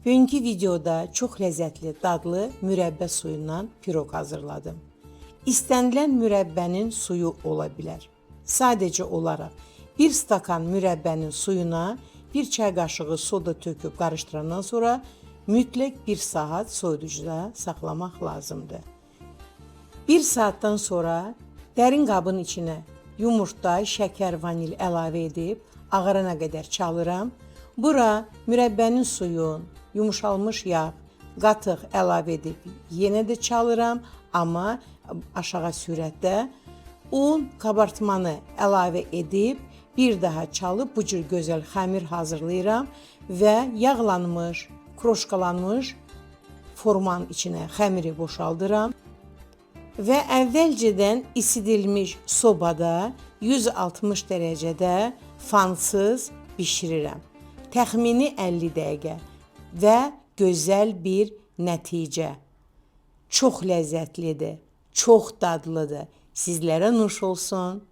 Bugünkü videoda çox ləzzətli, dadlı mürəbbə suyundan piroq hazırladım. İstənilən mürəbbənin suyu ola bilər. Sadəcə olaraq 1 stakan mürəbbənin suyuna 1 çay qaşığı soda töküb qarışdırandan sonra mütləq 1 saat soyuducuda saxlamaq lazımdır. 1 saatdan sonra dərin qabın içinə yumurta, şəkər, vanil əlavə edib ağarana qədər çalıram. Bura mürəbbənin suyun, yumuşalmış yağ, qatıq əlavə edib yenə də çalıram, amma aşağı sürətdə. Un, kabartmanı əlavə edib bir daha çalıb bu cür gözəl xəmir hazırlayıram və yağlanmış, kroşkalanmış formanın içinə xəmiri boşaldıram və əvvəlcədən isidilmiş sobada 160 dərəcədə fansız bişirirəm. Təxmini 50 dəqiqə və gözəl bir nəticə. Çox ləzzətlidir, çox dadlıdır. Sizlərə nuş olsun.